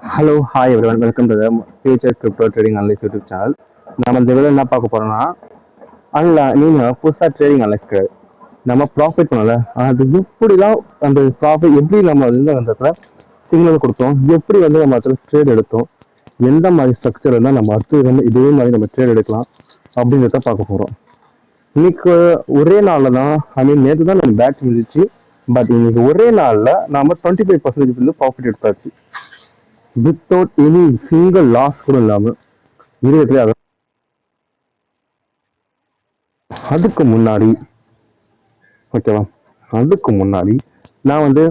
Hello hi everyone welcome to the future crypto trading analyst YouTube channel. நம்ம இந்த video என்ன பார்க்க போறோம்னா, நீங்கள் புதுசாக ட்ரேடிங் அனலிஸ்ட் கிடையாது, நம்ம ப்ராஃபிட் பண்ணல அது எப்படிலாம் அந்த ப்ராஃபிட் எப்படி நம்ம வந்து அந்த இடத்துல சிக்னல் கொடுத்தோம், எப்படி வந்து நம்ம அதில் ட்ரேட் எடுத்தோம், எந்த மாதிரி ஸ்ட்ரக்சர் இருந்தால் நம்ம அடுத்து வந்து இதே மாதிரி நம்ம ட்ரேட் எடுக்கலாம் அப்படின்றத பார்க்க போகிறோம். இன்னைக்கு ஒரே நாளில் தான், ஐ மீன் நேற்று தான் நம்ம பேட்ச் இருந்துச்சு, பட் இன்னைக்கு ஒரே நாளில் நம்ம 25% வந்து ப்ராஃபிட் எடுத்தாச்சு வித்தவுட் எனி சிங்கிள் லாஸ் கூட இல்லாம இருக்கிறதுல. அதுக்கு முன்னாடி ஓகேவா, அதுக்கு முன்னாடி நான் வந்து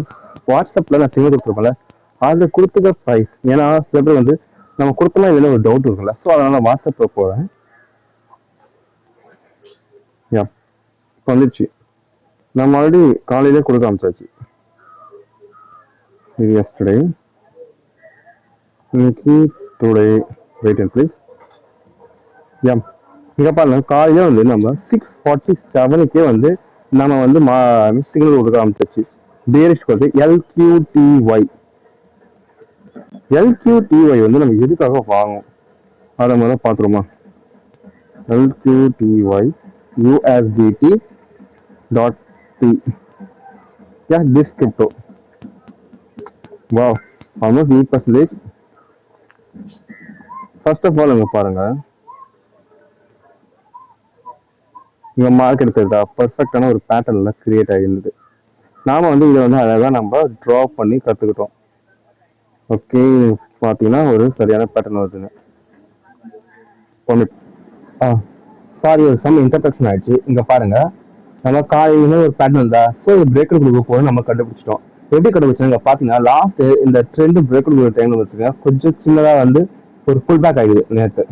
வாட்ஸ்அப்ல நான் சிங்கிள் கொடுத்துருப்பேன்ல, அது கொடுத்துக்க ப்ரைஸ். ஏன்னா சில பேர் வந்து நம்ம கொடுத்தோம்னா இதுல ஒரு டவுட் இருக்குல்ல, ஸோ அதனால வாட்ஸ்அப்ல போறேன். வந்துச்சு, நம்ம ஆல்ரெடி காலையிலே கொடுக்க ஆரம்பிச்சாச்சு. இது எஸ்டர்டே, இன்னைக்கு டுடே, வெயிட் அண்ட் ப்ளீஸ். இங்க பாருங்க, காலையில வந்து நம்ம 6:47 வந்து நம்ம வந்து சிக்னல் கொடுக்க ஆரம்பிச்சாச்சு. பேரிஷ் வந்து எல்கியூடிஒய் வந்து நம்ம எதுக்காக வாங்கும் அதை முதல்ல பார்த்துருமா. LQTY USDT dot B this crypto. Wow, almost 8%. First of all இங்க பாருங்க, இங்க மார்க்கெட் தெரியுதா, பர்ஃபெக்டான ஒரு பேட்டர்ன்ல கிரியேட் ஆகிருந்தது. நாம வந்து இதை வந்து அழகா நம்ம ட்ரா பண்ணி கத்துக்கிட்டோம். ஓகே, பார்த்தீங்கன்னா ஒரு சரியான பேட்டர்ன் வருதுங்க. சாரி, ஒரு சம் இன்டர்பிரஷன் ஆயிடுச்சு. இங்க பாருங்க, நம்ம காலையில ஒரு பேட்டர்ன் இருந்தா ஸோ பிரேக் கொடுக்க போது நம்ம கண்டுபிடிச்சிட்டோம். எப்படி கண்டுபிடிச்சோம், இங்க பாத்தீங்கன்னா லாஸ்ட் இந்த ட்ரெண்ட் பிரேக் கொடுக்குற டைம்ல வச்சுங்க கொஞ்சம் சின்னதா வந்து ஒரு புல் பேக் ஆகுது நேற்று.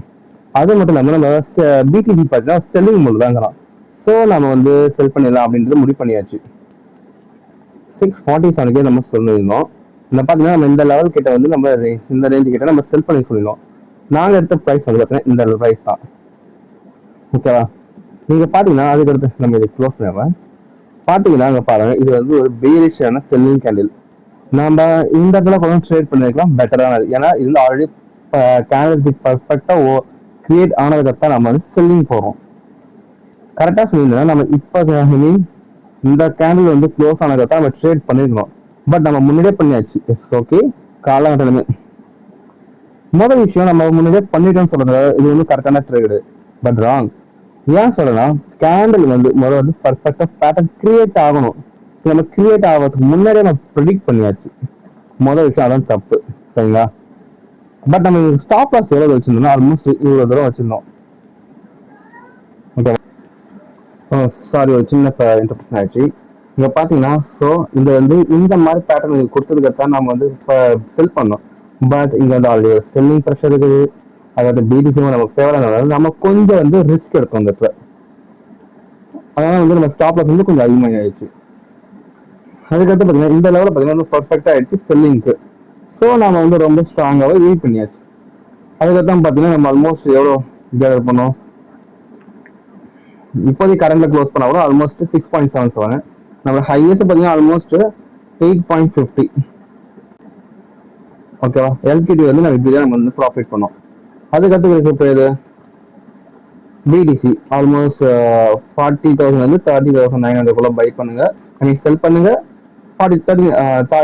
அது மட்டும் இல்லாம நம்ம பிடிபி பார்த்தீங்கன்னா செல்லிங் மூலம் தாங்கிறோம். ஸோ நம்ம வந்து செல் பண்ணிடலாம் அப்படின்றது முடிவு பண்ணியாச்சு. 6:47 நம்ம சொல்லியிருந்தோம். இந்த பாத்தீங்கன்னா நம்ம இந்த லெவல் கிட்ட வந்து நம்ம இந்த ரேஞ்சு கிட்ட நம்ம செல் பண்ணி சொல்லிடலாம். நாங்க எடுத்த ப்ரைஸ் வந்து பார்த்தீங்கன்னா இந்த ப்ரைஸ் தான். ஓகேவா, நீங்க பாத்தீங்கன்னா அதுக்கடுத்து நம்ம இதை க்ளோஸ் பண்ணிடுறேன். பாத்தீங்கன்னா அங்க பாருங்க, இது வந்து ஒரு பேரிஷான செல்லிங் கேண்டில். நம்ம இந்த இடத்துல கொஞ்சம் ட்ரேட் பண்ணிருக்கலாம் பெட்டரானது. ஏன்னா இது ஆல்ரெடி கேண்டில் பர்ஃபெக்டா கிரியேட் ஆனதுக்கு நம்ம வந்து செல்லிங் போறோம். கரெக்டா சொல்லியிருந்தோம், நம்ம இப்ப இந்த கேண்டில் வந்து க்ளோஸ் ஆனதுக்கு நம்ம ட்ரேட் பண்ணிருக்கணும். பட் நம்ம முன்னாடியே பண்ணியாச்சு. எஸ் ஓகே, காலகட்டமே முதல் விஷயம், நம்ம முன்னாடியே பண்ணிட்டோம்னு சொல்றது இது வந்து கரெக்டான ட்ரேடு. But wrong. ஏன் சொல்லலாம், கேண்டில் வந்து முதல்ல வந்து பர்ஃபெக்டா பேட்டர்ன் கிரியேட் ஆகணும். நம்ம கிரியேட் ஆகிறதுக்கு முன்னாடியே நம்ம ப்ரெடிக்ட் பண்ணியாச்சு. முதல் விஷயம் அதான் தப்பு, சரிங்களா. பட் நம்ம ஸ்டாப் லாஸ் எவ்வளவு வச்சிருந்தோம், ஆல்மோஸ்ட் இவ்வளவு தூரம் வச்சிருந்தோம். சாரி, ஒரு சின்ன இன்டர்பிரஷன் ஆயிடுச்சு. இங்க பாத்தீங்கன்னா ஸோ இந்த வந்து இந்த மாதிரி பேட்டர்ன் கொடுத்ததுக்கு நம்ம வந்து இப்போ செல் பண்ணோம். பட் இங்க வந்து ஆல்ரெடி செல்லிங் ப்ரெஷர் இருக்குது. அதாவது பிடிசி நம்ம ஃபேவராக நம்ம கொஞ்சம் வந்து ரிஸ்க் எடுத்தோம் அந்த இடத்துல. அதனால வந்து நம்ம ஸ்டாப் லாஸ் வந்து கொஞ்சம் அதிகமாக ஆயிடுச்சு. அதுக்கடுத்து பார்த்தீங்கன்னா இந்த லெவலில் பார்த்தீங்கன்னா பர்ஃபெக்டாக ஆயிடுச்சு செல்லிங்க்கு. ஸோ நம்ம வந்து ரொம்ப ஸ்ட்ராங்காகவே வெயிட் பண்ணியாச்சு. அதுக்கப்புறம் பார்த்தீங்கன்னா நம்ம ஆல்மோஸ்ட் எவ்வளோ கேதர் பண்ணோம், இப்போதைக்கு கரண்ட்ல க்ளோஸ் பண்ணா கூட ஆல்மோஸ்ட் 6.77. நம்ம ஹையஸ்ட் பார்த்தீங்கன்னா ஆல்மோஸ்ட் 8.50. ஓகேவா, எல்கிடி வந்து நம்ம இப்படிதான் நம்ம வந்து ப்ராஃபிட் பண்ணோம். அதுக்கடுத்து இப்போ இது பிடிசி ஆல்மோஸ்ட் 40,000 வந்து 30,900 பை பண்ணுங்க, நீங்க செல் பண்ணுங்க. 40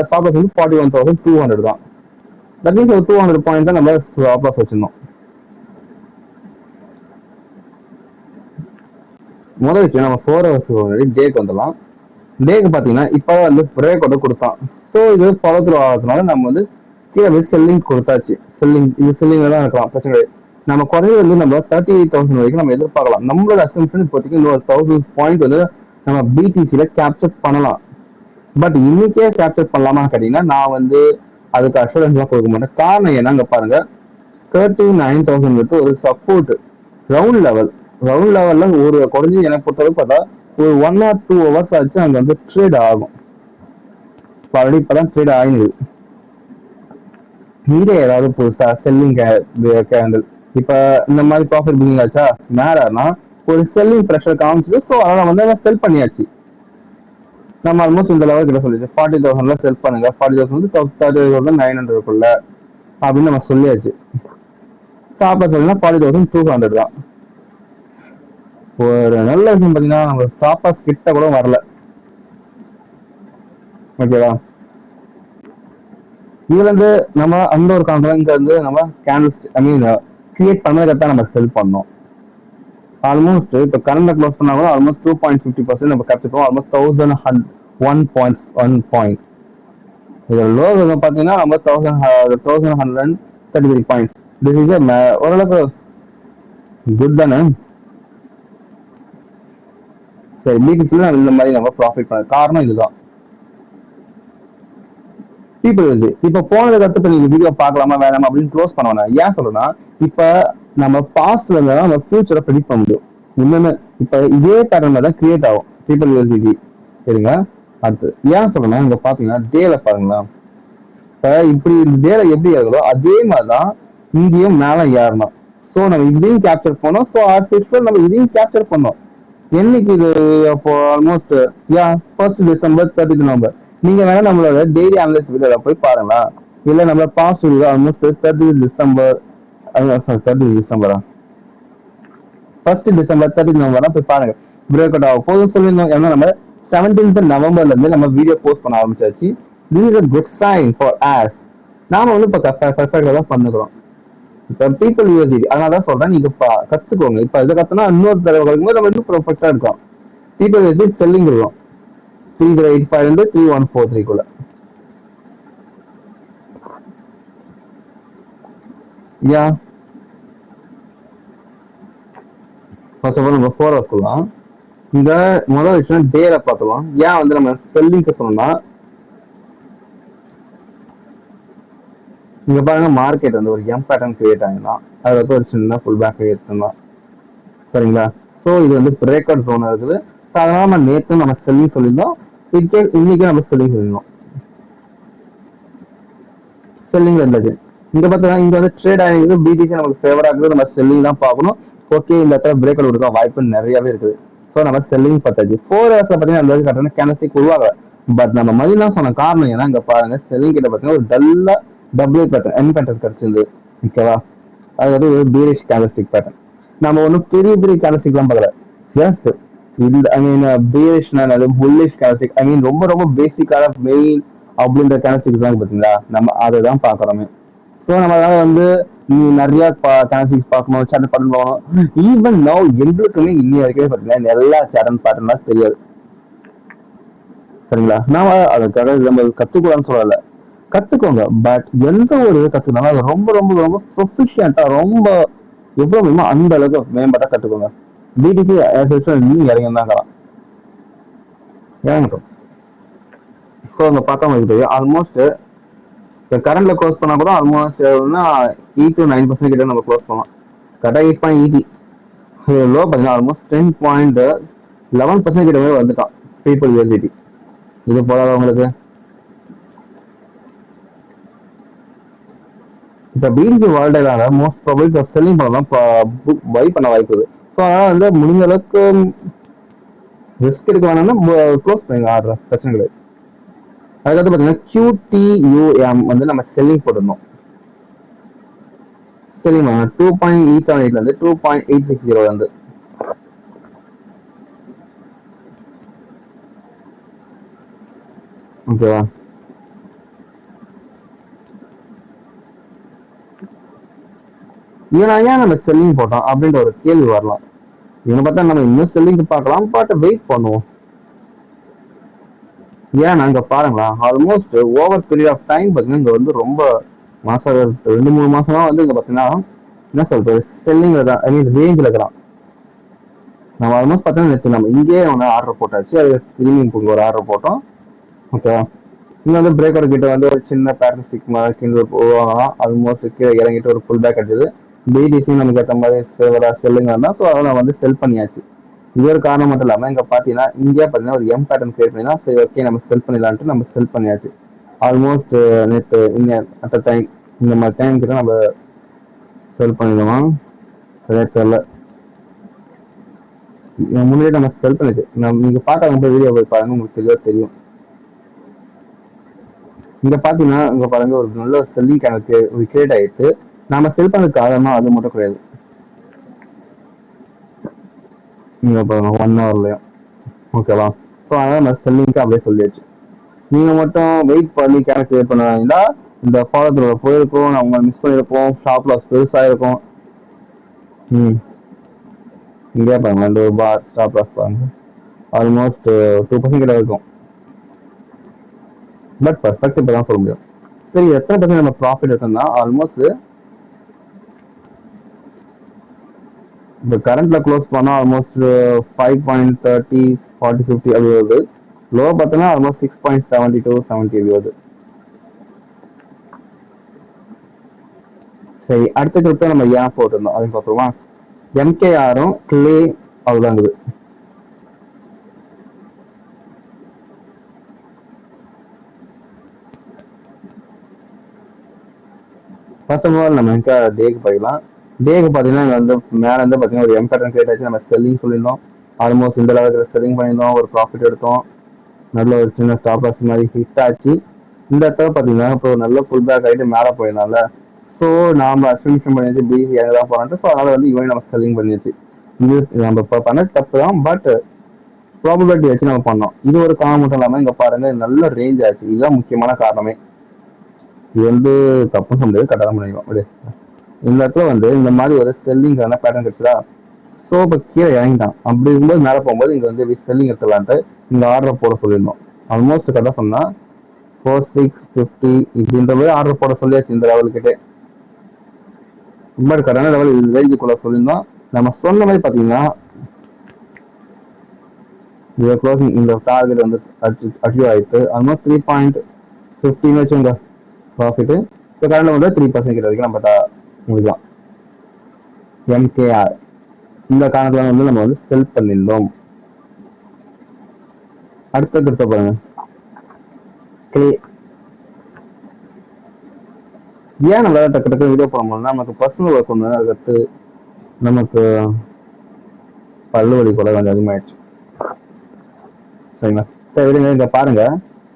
ஸ்டாப் லாஸ் வந்து 41,200 தான். தட் மீன்ஸ் ஒரு 200 பாயிண்ட் தான் நம்ம ஸ்டாப் லாஸ் வச்சிருந்தோம். முதல் விஷயம், நம்ம 4 ஹவர்ஸ் முன்னாடி டேக்கு வந்துடலாம். டேக்கு பார்த்தீங்கன்னா இப்போ வந்து பிரேக் அவுட் கொடுத்தான். ஸோ இது ஃபாலோ த்ரூ ஆகிறதுனால நம்ம வந்து கீழே செல்லிங் கொடுத்தாச்சு. செல்லிங் இது செல்லிங்ல தான் இருக்கலாம், பிரச்சனை கிடையாது. நம்ம குறைய வந்து நம்ம 38,000 வரைக்கும் நம்ம எதிர்பார்க்கலாம். நம்மளோட அசம்ஷன் இப்போதைக்கு இன்னொரு 1000 பாயிண்ட் வந்து நம்ம பிடிசியில கேப்சர் பண்ணலாம். பட் இன்னைக்கே கேப்சர் பண்ணலாமா கேட்டீங்கன்னா நான் வந்து அதுக்கு அஷூரன்ஸ் எல்லாம் கொடுக்க மாட்டேன். காரணம் என்னங்க பாருங்க, 39,000 வந்து ஒரு சப்போர்ட் ரவுண்ட் லெவல்ல ஒரு குறைஞ்சி எனக்கு பொறுத்தளவுக்கு பார்த்தா ஒரு 1 or 2 hours ஆச்சு அங்க வந்து ட்ரேட் ஆகும். ஆல்ரெடி இப்பதான் ட்ரேட் ஆகிடுது. இங்க ஏதாவது புதுசா செல்லிங் கேண்டில் இப்ப இந்த மாதிரி ப்ராஃபிட் புக்கிங் ஆச்சா மேலனா ஒரு செல்லிங் ப்ரெஷர் காமிச்சிட்டு, ஸோ அதனால வந்து செல் பண்ணியாச்சு. நம்ம ஆல்மோஸ்ட் இந்த லெவல் கிட்ட சொல்லிச்சு 40,000 செல் பண்ணுங்க. 40,000 30,900 அப்படின்னு நம்ம சொல்லியாச்சு. ஸ்டாப் லாஸ் பார்த்தீங்கன்னா 40,200 தான். ஒரு நல்ல விஷயம் பார்த்தீங்கன்னா நம்ம ஸ்டாப் லாஸ் கிட்ட கூட வரல. ஓகேவா? இதுல இருந்து நம்ம அந்த ஒரு கான்ட்ராக்ட் இங்க இருந்து நம்ம கேண்டில்ஸ் கிரியேட் பண்ணதுக்கு நம்ம செல் பண்ணோம். ஆல்மோஸ்ட் இப்போ கரண்ட்ல க்ளோஸ் பண்ணா கூட ஆல்மோஸ்ட் 2.50% நம்ம கிடைச்சிட்டோம். ஆல்மோஸ்ட் 1,100 இதோட லோ பார்த்தீங்கன்னா நம்ம 1,133 பாயிண்ட்ஸ். திஸ் இஸ் ஓரளவுக்கு குட் தானே. சரி, பிடிசில இந்த மாதிரி நம்ம ப்ராஃபிட் பண்ண காரணம் இதுதான். இப்போ இப்ப போனதுக்கு அடுத்து நீங்க வீடியோ பார்க்கலாமா வேணாமா அப்படின்னு க்ளோஸ் பண்ண வேணாம். ஏன் சொல்றேன்னா இப்ப நம்ம பாஸ்ட்ல இருந்தா நம்ம ஃபியூச்சரை ப்ரெடிக்ட் பண்ண முடியும். இன்னொன்னு இப்ப இதே பேட்டர்ன்ல தான் கிரியேட் ஆகும் ட்ரிபிள் யூஎஸ்டிடி. சரிங்க. அடுத்து ஏன் சொல்றேன்னா இங்க பாத்தீங்கன்னா டேல பாருங்களா. இப்ப இப்படி டேல எப்படி இருக்குதோ அதே மாதிரிதான் இங்கேயும் மேல ஏறணும். ஸோ நம்ம இதையும் கேப்சர் பண்ணோம். ஸோ ஆர்டிஃபிஷியல் நம்ம இதையும் கேப்சர் பண்ணோம். என்னைக்கு இது அப்போ ஆல்மோஸ்ட் ஃபர்ஸ்ட் டிசம்பர் 30 நவம்பர். நீங்க வேணா நம்மளோட டெய்லி அனலிஸ்ட் வீடியோல போய் பாருங்களா. இல்ல நம்ம பாஸ்ட் வீடியோ ஆல்மோஸ்ட் 30 டிசம்பர் 30 டிசம்பரா ஃபர்ஸ்ட் டிசம்பர் 30 நவம்பர் போய் பாருங்க. பிரேக் அவுட் ஆகும் போதும் சொல்லியிருந்தோம். ஏன்னா நம்ம 17th நவம்பர்ல இருந்து நம்ம வீடியோ போஸ்ட் பண்ண ஆரம்பிச்சாச்சு. This is a good sign for us. நாம வந்து இப்போ பர்ஃபெக்டா தான் பண்ணுறோம். இப்போ பீப்புள் யூஎஸ்டி அதனாலதான் சொல்றேன் நீங்க கத்துக்கோங்க. இப்ப இதை கத்துனா இன்னொரு தடவை கிடைக்கும்போது நம்ம இன்னும் பர்ஃபெக்டா இருக்கோம். பீப்புள் யூஎஸ்டி செல்லிங் இருக்கும் 3085 இருந்து 3143 யா ஃபர்ஸ்ட் ஆஃப் ஆல் நம்ம 4 ஹவர்ஸ் சொல்லலாம். இந்த முதல் விஷயம் டேல பார்த்துலாம். ஏன் வந்து நம்ம செல்லிங்க்கு சொன்னோம்னா இங்க பாருங்க மார்க்கெட் வந்து ஒரு எம் பேட்டர்ன் கிரியேட் ஆகிருந்தான். அது வந்து ஒரு சின்ன ஃபுல் பேக் எடுத்துருந்தான். சரிங்களா. ஸோ இது வந்து பிரேக் அவுட் ஜோன் இருக்குது. ஸோ அதனால நம்ம நேற்று நம்ம செல்லிங் சொல்லியிருந்தோம். இன்னைக்கு நம்ம செல்லிங் சொல்லியிருந்தோம். செல்லிங் இருந்துச்சு. இங்க பார்த்தீங்கன்னா இங்க வந்து ட்ரேட் ஆகிருக்கு. பிடிசி நமக்கு ஃபேவரா இருக்குது. நம்ம செல்லிங் தான் பார்க்கணும். ஓகே, இந்த இடத்துல பிரேக் அவுட் கொடுக்க வாய்ப்பு நிறையவே இருக்குது. ஸோ நம்ம செல்லிங் பார்த்தாச்சு. 4 ஹவர்ஸ்ல பார்த்தீங்கன்னா அந்த கரெக்டான கேண்டல்ஸ்டிக் உருவாகல. பட் நம்ம மதியம் சொன்ன காரணம் ஏன்னா இங்க பாருங்க செல்லிங் கிட்ட பார்த்தீங்கன்னா ஒரு டல்லா டபுள் பேட்டர்ன் எம் பேட்டர்ன் கிடைச்சிருந்து. ஓகேவா. அது வந்து ஒரு பீரிஷ் கேண்டல்ஸ்டிக் பேட்டர்ன். நம்ம ஒன்றும் பெரிய பெரிய கேண்டல்ஸ்டிக் எல்லாம் பார்க்கல. ஜஸ்ட் இந்த பீரிஷ்னா புல்லிஷ் கேண்டல்ஸ்டிக் ரொம்ப ரொம்ப பேசிக்கான மெயின் அப்படின்ற கேண்டல்ஸ்டிக் தான் பார்த்தீங்களா. நம்ம அதை தான் பார்க்குறோமே. ஸோ நம்ம அதனால வந்து நீ நிறைய கேண்டல்ஸ்டிக் பார்க்கணும், சேட்டர் பேட்டர்ன் பார்க்கணும். ஈவன் நவ் எங்களுக்குமே இன்னி வரைக்குமே பார்த்தீங்கன்னா எல்லா சேட்டர் பேட்டர்ன்லாம் தெரியாது. சரிங்களா. நாம அதுக்காக நம்ம கத்துக்கூடாதுன்னு சொல்லல, கத்துக்கோங்க. பட் எந்த ஒரு கத்துக்கினாலும் அது ரொம்ப ரொம்ப ரொம்ப ப்ரொஃபிஷியன்ட்டா ரொம்ப எவ்வளவு வேணுமோ அந்த அளவுக்கு மேம்பட்டா கத்துக்கோங்க. பிடிசி இன்னும் இறங்கி தான் இறங்கட்டும். ஸோ அங்க பார்த்தா உங்களுக்கு தெரியும் ஆல்மோஸ்ட் கரண்ட்ல க்ளோஸ் பண்ணா கூட ஆல்மோஸ்ட் 8 to 9% கிட்ட நம்ம க்ளோஸ் பண்ணலாம். கரெக்டாக 8.80 லோ பார்த்தீங்கன்னா ஆல்மோஸ்ட் 10.11% கிட்ட வந்துட்டான் பீப்புள் யூஎஸ்டிடி. இது போதாத உங்களுக்கு. இப்போ பிடிசி வால்டேலான மோஸ்ட் ப்ராபபிள் செல்லிங் பண்ணலாம் பை பண்ண வாய்ப்பு. ஸோ அதனால வந்து முடிஞ்ச அளவுக்கு ரிஸ்க் எடுக்க வேணாம்னா க்ளோஸ் பண்ணுங்க ஆர்டர், பிரச்சனை கிடையாது. அதுக்கடுத்து பார்த்தீங்கன்னா QTUM வந்து நம்ம செல்லிங் போட்டிருந்தோம். செல்லிங் 2.878 இருந்து 2.860 வந்து ஓகேவா. ஏன் நம்ம செல்லிங் போட்டோம் அப்படின்ற ஒரு கேள்வி வரலாம். இவனை பார்த்தா நம்ம இன்னும் செல்லிங் பார்க்கலாம், பார்த்து வெயிட் பண்ணுவோம். ஏன் அங்க பாருங்களா almost over period of time பார்த்தீங்கன்னா இங்க வந்து ரொம்ப மாசம் 2-3 மாசமா வந்து இங்க பார்த்தீங்கன்னா என்ன சொல்றது செல்லிங்ல தான் ரேஞ்சில் இருக்கிறான். நம்ம ஆல்மோஸ்ட் பார்த்தீங்கன்னா நம்ம இங்கேயே ஒன்று ஆர்டர் போட்டாச்சு. அது திரும்பி ஒரு ஆர்டர் போட்டோம். ஓகே, இங்க வந்து பிரேக் அவுட் கிட்ட வந்து ஒரு சின்ன பேட்டர்ஸ்டிக் மாதிரி போவாங்க. ஆல்மோஸ்ட் கீழே இறங்கிட்டு ஒரு ஃபுல் பேக் அடிச்சது. பிடிசி நமக்கு ஏற்ற மாதிரி செல்லுங்க தான். ஸோ அதை நான் வந்து செல் பண்ணியாச்சு. இது ஒரு காரணம் மட்டும் இல்லாமல் இங்கே பார்த்தீங்கன்னா இங்கே பார்த்தீங்கன்னா ஒரு எம் பேட்டர்ன் கிரியேட் பண்ணி தான் சரி ஓகே நம்ம செல் பண்ணிடலான்ட்டு நம்ம செல் பண்ணியாச்சு. ஆல்மோஸ்ட் நேற்று அட் டைம் இந்த மாதிரி டைம் கிட்ட நம்ம செல் பண்ணிடுவோம். சரியா தெரியல, முன்னாடியே நம்ம செல் பண்ணிச்சு. நீங்க பார்க்க ரொம்ப வீடியோ போய் பாருங்க, உங்களுக்கு தெளிவாக தெரியும். இங்க பாத்தீங்கன்னா இங்க பாருங்க ஒரு நல்ல செல்லிங் கணக்கு ஒரு கிரியேட் ஆயிடுச்சு. நாம செல் பண்ணதுக்கு காரணமா அது மட்டும் கிடையாது. இங்க பாருங்க 1 ஹவர்லயும் ஓகேவா. ஸோ அதனால நம்ம செல்லிங்க்கு அப்படியே சொல்லியாச்சு. நீங்க மட்டும் வெயிட் பண்ணி கேஷ் கிரியேட் பண்ணா இந்த ஃபாலோத்துல போயிருக்கும், நம்ம மிஸ் பண்ணிருப்போம், ஸ்டாப் லாஸ் பெருசா இருக்கும். இங்கே பாருங்க 2 பார் ஸ்டாப் லாஸ் பாருங்க ஆல்மோஸ்ட் 2% கிட்ட இருக்கும். பட் பர்ஃபெக்ட் இப்பதான் சொல்ல முடியும். சரி எத்தனை பர்சன்ட் நம்ம ப்ராஃபிட் எடுத்தோம்னா ஆல்மோஸ்ட் இப்போ கரண்ட்ல க்ளோஸ் பண்ணா ஆல்மோஸ்ட் 5.30 40 50 அப்படி வருது. லோ பார்த்தோன்னா ஆல்மோஸ்ட் 6.72 70 அப்படி வருது. சரி அடுத்த கிரிப்டோ நம்ம ஏன் போட்டிருந்தோம் அதுன்னு பார்த்துருமா. எம்கேஆரும் கிளே அவ்வளோதான் இருக்குது. ஃபர்ஸ்ட் ஆஃப் ஆல் நம்ம டேக்கு போயிடலாம். டேக்கு பார்த்தீங்கன்னா இங்கே வந்து மேலே இருந்து பார்த்தீங்கன்னா ஒரு எம் பேட்டர்ன் கிரியேட் ஆச்சு. நம்ம செல்லிங் சொல்லியிருந்தோம். ஆல்மோஸ்ட் இந்த லெவலுக்கு செல்லிங் பண்ணியிருந்தோம், ஒரு ப்ராஃபிட் எடுத்தோம், நல்ல ஒரு சின்ன ஸ்டாப் லாஸ் மாதிரி ஹிட் ஆச்சு. இந்த இடத்துல பார்த்தீங்கன்னா இப்போ நல்ல புல் பேக் ஆகிட்டு மேலே போயிருந்தால. ஸோ நாம அஸ்யூம்ஷன் பண்ணியாச்சு பிசி எங்கே தான் போறான்ட்டு. ஸோ அதனால வந்து இவன் நம்ம செல்லிங் பண்ணியாச்சு. இது நம்ம இப்போ பண்ண தப்பு தான், பட் ப்ராபபிலிட்டி வச்சு நம்ம பண்ணோம். இது ஒரு காரணம் மட்டும் இல்லாமல் இங்கே பாருங்க நல்ல ரேஞ்ச் ஆச்சு. இதுதான் முக்கியமான காரணமே. இது வந்து தப்பு சொல்ல முடியாது, கரெக்டாக தான் பண்ணிக்கலாம். அப்படியே இந்த இடத்துல வந்து இந்த மாதிரி ஒரு செல்லிங்கான பேட்டர்ன் கிடைச்சதா. ஸோ இப்போ கீழே இறங்கிட்டான். அப்படி இருக்கும்போது மேலே போகும்போது இங்கே வந்து செல்லிங் எடுத்துலான்ட்டு இந்த ஆர்டரை போட சொல்லியிருந்தோம். ஆல்மோஸ்ட் கரெக்டாக சொன்னா 4650 இப்படின்ற மாதிரி ஆர்டர் போட சொல்லியாச்சு இந்த லெவலுக்கிட்டே. பட் கரெக்டான லெவல் இது ரேஞ்சுக்குள்ள சொல்லியிருந்தோம். நம்ம சொன்ன மாதிரி பார்த்தீங்கன்னா இந்த க்ளோசிங் இந்த டார்கெட் வந்து அச்சீவ் ஆயிடுச்சு. ஆல்மோஸ்ட் 3.15 வச்சுங்க ப்ராஃபிட். இப்போ கரண்ட் வந்து 3% கிட்ட வரைக்கும் நம்ம முடிக்கலாம். எம்கேஆர் இந்த காரணத்துல வந்து நம்ம வந்து செல் பண்ணியிருந்தோம். அடுத்த கிரிப்டோ பாருங்க கிளே. ஏன் நம்ம டக்கு டக்கு வீடியோ போட முடியல, நமக்கு பர்சனல் ஒர்க் ஒன்று, அதுக்கு நமக்கு பல்லு வலி கூட கொஞ்சம் அதிகமாயிடுச்சு. சரிங்களா. சரி விடுங்க. இங்க பாருங்க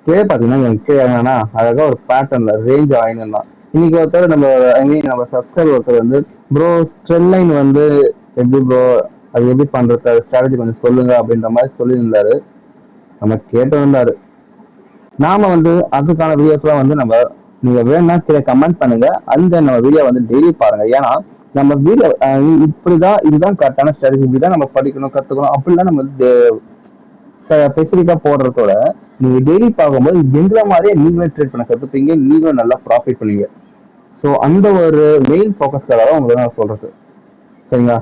கிளே பாத்தீங்கன்னா கீழே என்னன்னா அழகா ஒரு பேட்டர்ன்ல ரேஞ்ச் ஆயினா. இன்னைக்கு ஒருத்தர் நம்ம ஐ மீன் நம்ம சப்ஸ்கிரைபர் ஒருத்தர் வந்து ப்ரோ ஸ்ட்ரெல் லைன் வந்து எப்படி ப்ரோ அது எப்படி பண்றது ஸ்ட்ராட்டஜி கொஞ்சம் சொல்லுங்க அப்படின்ற மாதிரி சொல்லியிருந்தாரு. நம்ம கேட்டு வந்தாரு. நாம வந்து அதுக்கான வீடியோஸ்லாம் வந்து நம்ம நீங்க வேணா கீழே கமெண்ட் பண்ணுங்க. அந்த நம்ம வீடியோ வந்து டெய்லி பாருங்க. ஏன்னா நம்ம வீடியோ இப்படிதான் இதுதான் கரெக்டான ஸ்ட்ராட்டஜி, இப்படிதான் நம்ம படிக்கணும் கத்துக்கணும் அப்படிலாம் நம்ம ஸ்பெசிஃபிக்கா போடுறதோட நீங்க டெய்லி பார்க்கும்போது எந்த மாதிரியே நீங்களும் ட்ரேட் பண்ண கத்துப்பீங்க, நீங்களும் நல்லா ப்ராஃபிட் பண்ணுவீங்க. ஸோ அந்த ஒரு மெயின் ஃபோக்கஸ்க்காக தான் உங்களுக்கு நான் சொல்றது. சரிங்களா.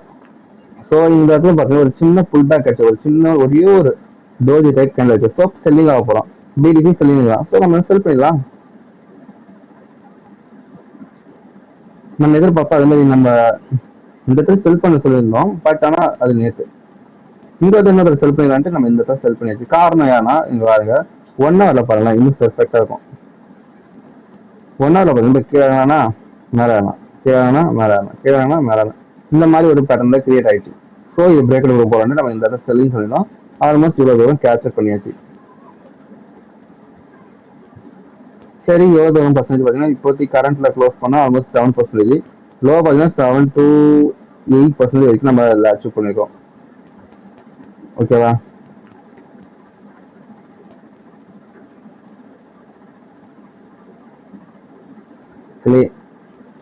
ஸோ இந்த இடத்துல பார்த்தீங்கன்னா ஒரு சின்ன புல் பேக் கிடைச்சது, ஒரு சின்ன ஒரே ஒரு டோஜி டைப் கேண்டில் வச்சு ஸோ செல்லிங் ஆக போகிறோம். பிடிசி செல்லிங் தான். ஸோ நம்ம செல் பண்ணிடலாம். நம்ம எதிர்பார்த்தோம் அதே மாதிரி நம்ம இந்த இடத்துல செல் பண்ண சொல்லியிருந்தோம். பட் ஆனால் அது நேற்று இந்த இடத்துல இன்னொரு செல் பண்ணிடலான்ட்டு நம்ம இந்த இடத்துல செல் பண்ணியாச்சு. காரணம் ஏன்னா இங்க பாருங்க 1 ஹவர்ல பாருங்க இன்னும் பெர்ஃபெக்டா இருக்கும். 1 ஹவர்ல பாருங்க கீழே வேணா மேல வேணாம், கீழே வேணா மேல வேணாம், கீழே வேணா மேல வேணாம், இந்த மாதிரி ஒரு பேட்டர்ன் தான் கிரியேட் ஆயிடுச்சு. ஸோ இது பிரேக் எடுக்க போறோம்னு நம்ம இந்த இடத்துல செல்லிங் சொல்லியிருந்தோம். ஆல்மோஸ்ட் இவ்வளவு தூரம் கேப்சர் பண்ணியாச்சு. சரி எவ்வளவு தூரம் பர்சன்டேஜ் பார்த்தீங்கன்னா இப்போதைக்கு கரண்ட்ல க்ளோஸ் பண்ணா ஆல்மோஸ்ட் 7%. லோ பார்த்தீங்கன்னா 7 to 8% வரைக்கும் நம்ம அச்சீவ் பண்ணிருக்கோம். ஓகேவா.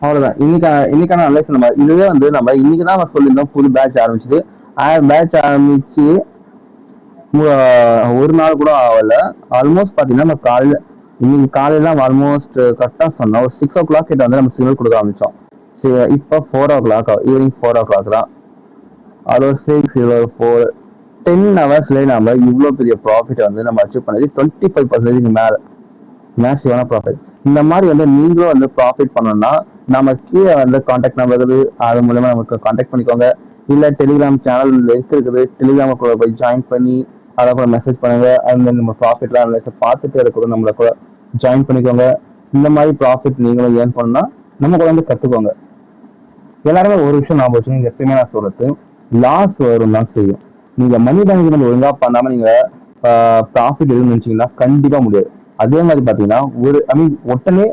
அவ்வளவுதான் இன்னைக்கான அனலைஸ். நம்ம இதுவே வந்து நம்ம இன்னைக்கு தான் சொல்லியிருந்தோம் புது பேட்ச் ஆரம்பிச்சுது. பேட்ச் ஆரம்பிச்சு ஒரு நாள் கூட ஆகல. ஆல்மோஸ்ட் பாத்தீங்கன்னா நம்ம காலையில இன்னைக்கு காலையில ஆல்மோஸ்ட் கரெக்டா சொன்னா ஒரு 6 o'clock கிட்ட வந்து நம்ம சிக்னல் கொடுக்க ஆரம்பிச்சோம். இப்போ 4 o'clock ஈவினிங் 4 o'clock தான். ஆல்மோஸ்ட் 6 10 ஹவர்ஸ்லயே நம்ம இவ்வளவு பெரிய ப்ராஃபிட் வந்து நம்ம அச்சீவ் பண்ணது 25% மேல மேசிவான ப்ராஃபிட். இந்த மாதிரி வந்து நீங்களும் வந்து ப்ராஃபிட் பண்ணணும்னா நம்ம கீழே வந்து கான்டாக்ட் நம்பர் இருக்குது, அது மூலமா நமக்கு கான்டாக்ட் பண்ணிக்கோங்க. இல்ல டெலிகிராம் சேனல் லிங்க் இருக்குது, டெலிகிராமுக்குள்ள போய் ஜாயின் பண்ணி அதை கூட மெசேஜ் பண்ணுங்க. அந்த நம்ம ப்ராஃபிட்லாம் அனலைஸை பார்த்துட்டு அதை கூட நம்மளை கூட ஜாயின் பண்ணிக்கோங்க. இந்த மாதிரி ப்ராஃபிட் நீங்களும் ஏர்ன் பண்ணா நம்ம கூட வந்து கத்துக்கோங்க. எல்லாருமே ஒரு விஷயம் ஞாபகம் வச்சுக்கோங்க, எப்பயுமே நான் சொல்றது லாஸ் வரும் தான் செய்யும். நீங்க மணி மேனேஜ்மெண்ட் ஒழுங்கா பண்ணாம நீங்க ப்ராஃபிட் எதுவும் நினைச்சீங்கன்னா கண்டிப்பா முடியாது. அதே மாதிரி பாத்தீங்கன்னா ஒரு ஐ மீன் ஒருத்தனே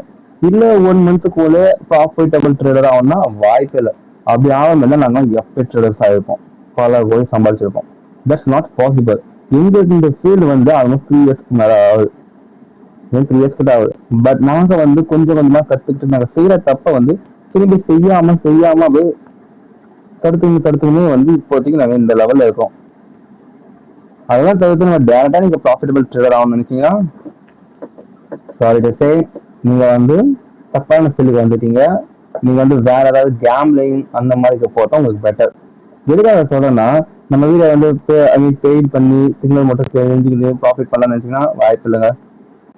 இல்ல 1 மந்த்துக்குள்ள ப்ராஃபிட்டபிள் ட்ரேடர் ஆகும்னா வாய்ப்பே இல்லை. அப்படி ஆகாம நாங்க எப்ப ட்ரேடர்ஸ் ஆயிருப்போம், பல கோடி சம்பாதிச்சிருப்போம். That's not possible. எங்களுக்கு இந்த ஃபீல்டு வந்து ஆல்மோஸ்ட் 3 இயர்ஸ்க்கு மேல ஆகுது, 3 இயர்ஸ் கிட்ட ஆகுது. பட் நாங்க வந்து கொஞ்சம் கொஞ்சமா கத்துக்கிட்டு நாங்க செய்யற தப்ப வந்து திரும்பி செய்யாம அப்படியே தடுத்துமே வந்து இப்போதைக்கு நாங்க இந்த லெவல்ல இருக்கோம். அதெல்லாம் தவிர்த்து நம்ம டேரக்டா நீங்க ப்ராஃபிட்டபிள் ட்ரேடர் ஆகணும்னு நினைச்சீங்கன்னா சாரி டு சே, நீங்க வந்து தப்பான ஃபீல்டுக்கு வந்துட்டீங்க. நீங்க வந்து வேற ஏதாவது கேம்லிங் அந்த மாதிரி போட்டா உங்களுக்கு பெட்டர். எதுக்காக சொல்றேன்னா, நம்ம வீட வந்து ஐ மீன் பெயிட் பண்ணி சிக்னல் மட்டும் தெரிஞ்சுக்கிட்டு ப்ராஃபிட் பண்ணலாம்னு நினைச்சீங்கன்னா வாய்ப்பு இல்லைங்க.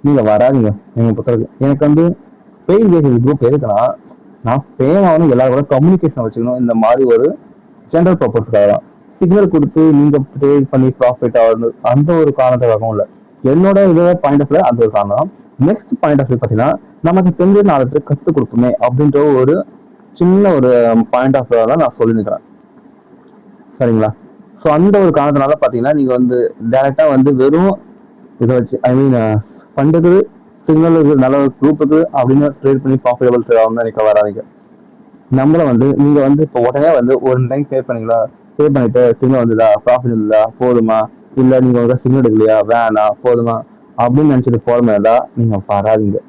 நீங்க வராதிங்க. என்னை பொறுத்தவரைக்கும் எனக்கு வந்து பெயின் பேசிஸ் குரூப் எதுக்குன்னா, நான் ஃபேம் ஆகணும், எல்லாரும் கூட கம்யூனிகேஷன் வச்சுக்கணும், இந்த மாதிரி ஒரு ஜென்ரல் பர்பஸ்க்காக தான். சிக்னல் கொடுத்து நீங்க ட்ரேட் பண்ணி ப்ராஃபிட் ஆகணும் அந்த ஒரு காரணத்துக்காகவும் இல்லை. என்னோட இதோட பாயிண்ட் ஆஃப் வியூ அந்த ஒரு காரணம். நெக்ஸ்ட் பாயிண்ட் ஆஃப் வியூ பார்த்தீங்கன்னா, நமக்கு தெரிஞ்ச 4 பேர் கற்றுக் கொடுக்குமே அப்படின்ற ஒரு சின்ன ஒரு பாயிண்ட் ஆஃப் வியூ தான் நான் சொல்லியிருக்கிறேன். சரிங்களா? ஸோ அந்த ஒரு காரணத்தினால பார்த்தீங்கன்னா, நீங்க வந்து டைரக்டா வந்து வெறும் இதை வச்சு ஐ மீன் பண்றது சிக்னல் நல்ல குரூப்புக்கு அப்படின்னு ட்ரேட் பண்ணி ப்ராஃபிட்டபிள் ட்ரேட் ஆகணும்னு நினைக்க வராதிங்க. நம்மள வந்து நீங்க வந்து இப்போ உடனே வந்து ஒரு டைம் பே பண்ணீங்களா, பே பண்ணிட்டு சிக்னல் வந்துதா, ப்ராஃபிட் இருந்ததா, போதுமா, இல்ல நீங்க ஒரு சிக்னல் எடுக்கலையா, வேணாம் போதுமா அப்படின்னு நினைச்சிட்டு போறமே தான் நீங்க வராதிங்க.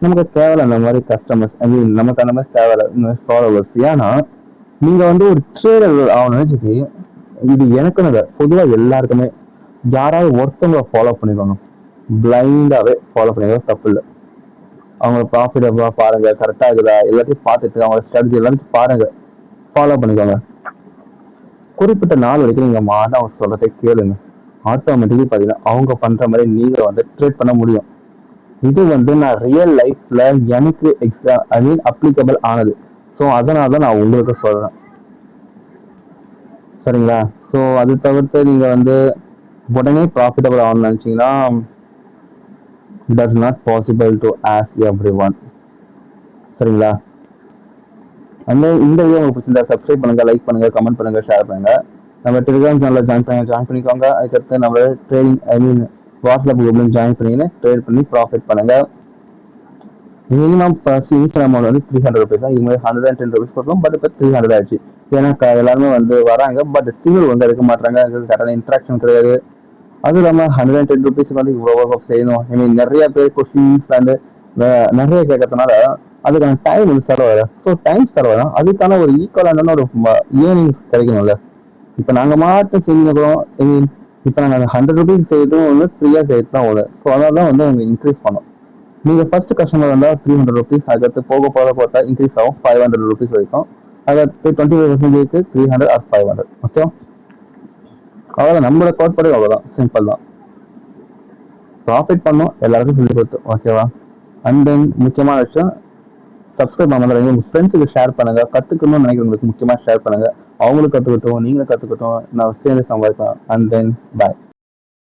நமக்கு தேவையில்ல அந்த மாதிரி கஸ்டமர்ஸ், ஐ மீன் நமக்கு அந்த மாதிரி தேவையில்ல ஃபாலோவர்ஸ். ஏன்னா நீங்க வந்து ஒரு ட்ரேடர் ஆகணும்னு நினைச்சிட்டு, இது எனக்குன்னு பொதுவா எல்லாருக்குமே யாராவது ஒருத்தவங்களை ஃபாலோ பண்ணிக்கோங்க, பிளைண்டாவே ஃபாலோ பண்ணிக்கோங்க, தப்பு இல்லை. அவங்க ப்ராஃபிட்டபிளா பாருங்க, கரெக்டா இருக்குதா எல்லாத்தையும் பார்த்துட்டு அவங்க ஸ்ட்ராட்டஜி எல்லாத்தையும் பாருங்க, ஃபாலோ பண்ணிக்கோங்க. குறிப்பிட்ட நாள் வரைக்கும் நீங்க மாட்டா அவங்க சொல்றதை கேளுங்க. ஆட்டோமேட்டிக்கலி பாத்தீங்கன்னா அவங்க பண்ற மாதிரி நீங்க வந்து ட்ரேட் பண்ண முடியும். இது வந்து நான் ரியல் லைஃப்ல எனக்கு ஐ மீன் அப்ளிகபிள் ஆனது. ஸோ அதனால தான் நான் உங்களுக்கு சொல்றேன். சரிங்களா? ஸோ அது தவிர்த்து நீங்க வந்து உடனே ப்ராஃபிட்டபிள் ஆகணும்னு நினைச்சீங்கன்னா that's not possible to ask everyone. சரிங்களா? அந்த இந்த வீடியோ உங்களுக்கு பிடிச்சிருந்தா சப்ஸ்கிரைப் பண்ணுங்க, லைக் பண்ணுங்க, கமெண்ட் பண்ணுங்க, ஷேர் பண்ணுங்க. நம்ம டெலிகிராம் சேனலில் ஜாயின் பண்ணிக்கோங்க. அதுக்கடுத்து நம்ம ட்ரேடிங் ஐ மீன் வாட்ஸ்அப் குரூப்லையும் ஜாயின் பண்ணி ட்ரேட் பண்ணி ப்ராஃபிட் பண்ணுங்க. மினிமம் இனிஷியல் அமௌண்ட் வந்து 300 rupees தான். இது மாதிரி 110 rupees கொடுத்தோம், பட் இப்போ 300 ஆயிடுச்சு. ஏன்னா எல்லாருமே வந்து வராங்க, பட் சிங்கிள் வந்து எடுக்க மாட்டாங்க, கரெக்டான இன்ட்ராக்ஷன் கிடையாது. அது இல்லாமல் 110 rupees வந்து இவ்வளோ செய்யணும், ஐ மீன் நிறைய பேர் கொஸ்டின்ஸ் வந்து நிறைய கேட்கறதுனால அதுக்கான டைம் வந்து செலவு. ஸோ டைம் செலவு அதுக்கான ஒரு ஈக்குவலான ஒரு ஏர்னிங்ஸ் கிடைக்கணும்ல. இப்போ நாங்கள் மாட்டும் செஞ்சுக்கிறோம், ஐ மீன் இப்போ நாங்கள் 100 rupees செய்யறதும் ஒன்று, ஃப்ரீயாக செய்யறது தான் ஒன்று. ஸோ அதனால தான் வந்து அவங்க இன்க்ரீஸ் பண்ணோம். நீங்க ஃபர்ஸ்ட் கஸ்டமர் வந்தால் 300 rupees, அதுக்கடுத்து போக பார்த்தா இன்க்ரீஸ் ஆகும் 500 rupees வரைக்கும். அதுக்கடுத்து 25% 300 or 500. ஓகே, அவ்வளோதான். நம்மளோட கோட்பாடு அவ்வளோதான், சிம்பிள் தான். ப்ராஃபிட் பண்ணோம், எல்லாருக்கும் சொல்லி கொடுத்தோம். ஓகேவா? அண்ட் தென் முக்கியமான விஷயம், சப்ஸ்கிரைப் பண்ணாமல் உங்க ஃப்ரெண்ட்ஸுக்கு ஷேர் பண்ணுங்க. கத்துக்கணும்னு நினைக்கிறவங்களுக்கு முக்கியமாக ஷேர் பண்ணுங்க. அவங்களும் கத்துக்கிட்டோம், நீங்களும் கத்துக்கிட்டோம், நான் சேர்ந்து சம்பாதிக்கலாம். And then bye.